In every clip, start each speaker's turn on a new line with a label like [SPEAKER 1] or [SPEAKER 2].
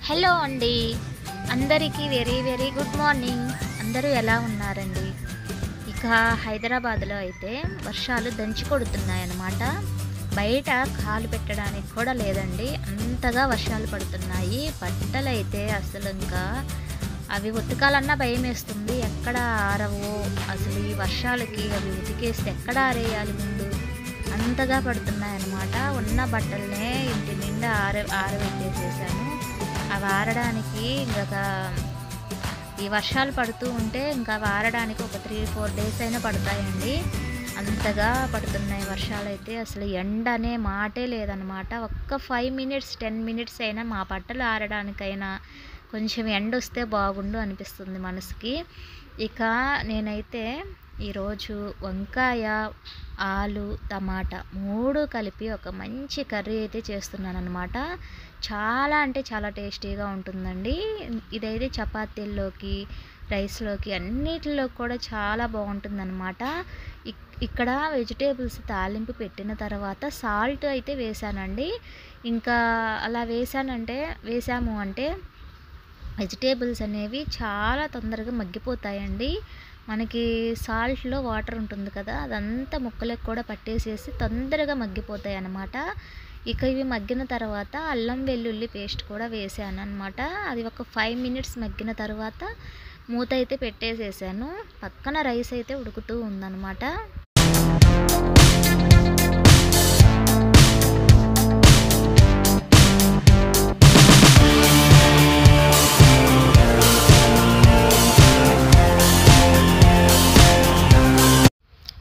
[SPEAKER 1] Hello అండి. అందరికీ very very good morning. అందరూ ఎలా ఉన్నారండి? ఇక హైదరాబాద్లో అయితే వర్షాలు దంచి కొడుతున్నాయన్నమాట. బయట కాలు పెట్టడానికి కూడా లేదండి, అంతగా వర్షాలు పడుతున్నాయి. బట్టలైతే అసలు ఇంకా అవి ఉతకాలన్నా భయం వేస్తుంది, ఎక్కడ ఆరవో అసలు. ఈ వర్షాలకి అవి ఉతికేస్తే ఎక్కడ ఆరేయాలి ముందు, అంతగా పడుతున్నాయన్నమాట. ఉన్న బట్టలనే ఇంటి నిండా ఆరబెట్టేసేసాను. అవి ఆరడానికి ఇంకా ఈ వర్షాలు పడుతూ ఉంటే ఇంకా అవి ఆరడానికి ఒక 3-4 డేస్ అయినా పడతాయండి. అంతగా పడుతున్నాయి వర్షాలు అయితే. అసలు ఎండ అనే మాటే లేదనమాట. ఒక్క 5 మినిట్స్ 10 మినిట్స్ అయినా మా బట్టలు ఆరడానికైనా కొంచెం ఎండ వస్తే బాగుండు అనిపిస్తుంది మనసుకి. ఇక నేనైతే ఈరోజు వంకాయ, ఆలు, టమాటా 3 కలిపి ఒక మంచి కర్రీ అయితే చేస్తున్నాను అనమాట. చాలా అంటే చాలా టేస్టీగా ఉంటుందండి. ఇదైతే చపాతీల్లోకి, రైస్లోకి అన్నిటిలో కూడా చాలా బాగుంటుందన్నమాట. ఇక్కడ వెజిటేబుల్స్ తాలింపు పెట్టిన తర్వాత సాల్ట్ అయితే వేసానండి. ఇంకా అలా వేసాము అంటే వెజిటేబుల్స్ అనేవి చాలా తొందరగా మగ్గిపోతాయండి. మనకి సాల్ట్లో వాటర్ ఉంటుంది కదా, అదంతా ముక్కలకు కూడా పట్టేసేసి తొందరగా మగ్గిపోతాయి అన్నమాట. ఇక ఇవి మగ్గిన తర్వాత అల్లం వెల్లుల్లి పేస్ట్ కూడా వేసాను అనమాట. అది ఒక 5 మినిట్స్ మగ్గిన తర్వాత మూత అయితే పెట్టేసేసాను. పక్కన రైస్ అయితే ఉడుకుతూ ఉందన్నమాట.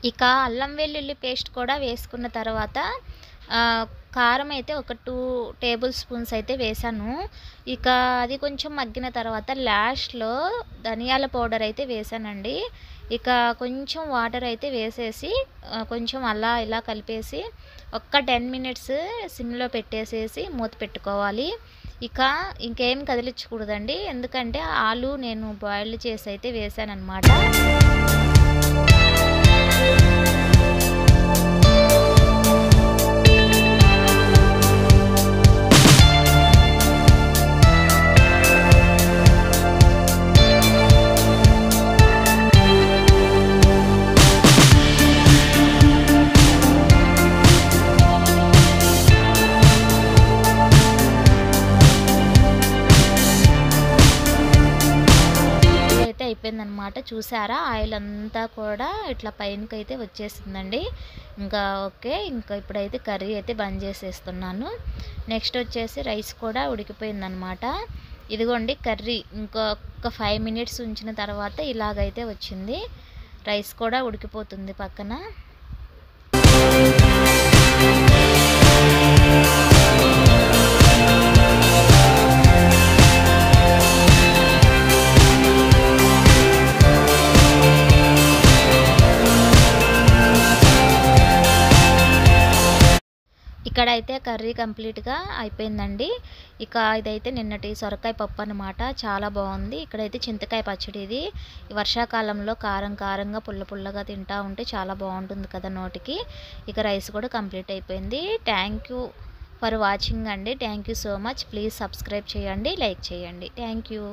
[SPEAKER 1] ఇక అల్లం వెల్లుల్లి పేస్ట్ కూడా వేసుకున్న తర్వాత కారం అయితే ఒక 2 టేబుల్ స్పూన్స్ అయితే వేసాను. ఇక అది కొంచెం మగ్గిన తర్వాత లాస్ట్లో ధనియాల పౌడర్ అయితే వేసానండి. ఇక కొంచెం వాటర్ అయితే వేసేసి కొంచెం అలా ఇలా కలిపేసి ఒక్క 10 మినిట్స్ సిమ్లో పెట్టేసేసి మూత పెట్టుకోవాలి. ఇక ఇంకేం కదిలించకూడదండి, ఎందుకంటే ఆలు నేను బాయిల్ చేసి అయితే వేసానన్నమాట. అయిపోయిందనమాట. చూసారా, ఆయిల్ అంతా కూడా ఇట్లా పైనకి అయితే వచ్చేసిందండి. ఇంకా ఓకే, ఇంకా ఇప్పుడైతే కర్రీ అయితే బంద్ చేసేస్తున్నాను. నెక్స్ట్ వచ్చేసి రైస్ కూడా ఉడికిపోయిందనమాట. ఇదిగోండి కర్రీ. ఇంకొక 5 మినిట్స్ ఉంచిన తర్వాత ఇలాగైతే వచ్చింది. రైస్ కూడా ఉడికిపోతుంది పక్కన. ఇక్కడైతే కర్రీ కంప్లీట్గా అయిపోయిందండి. ఇక ఇదైతే నిన్నటి సొరకాయ పప్పు అనమాట, చాలా బాగుంది. ఇక్కడైతే చింతకాయ పచ్చడి. ఇది ఈ వర్షాకాలంలో కారం కారంగా పుల్ల పుల్లగా తింటా ఉంటే చాలా బాగుంటుంది కదా నోటికి. ఇక రైస్ కూడా కంప్లీట్ అయిపోయింది. థ్యాంక్ యూ ఫర్ వాచింగ్ అండి. Thank you so much. Please subscribe చేయండి, లైక్ చేయండి. Thank you.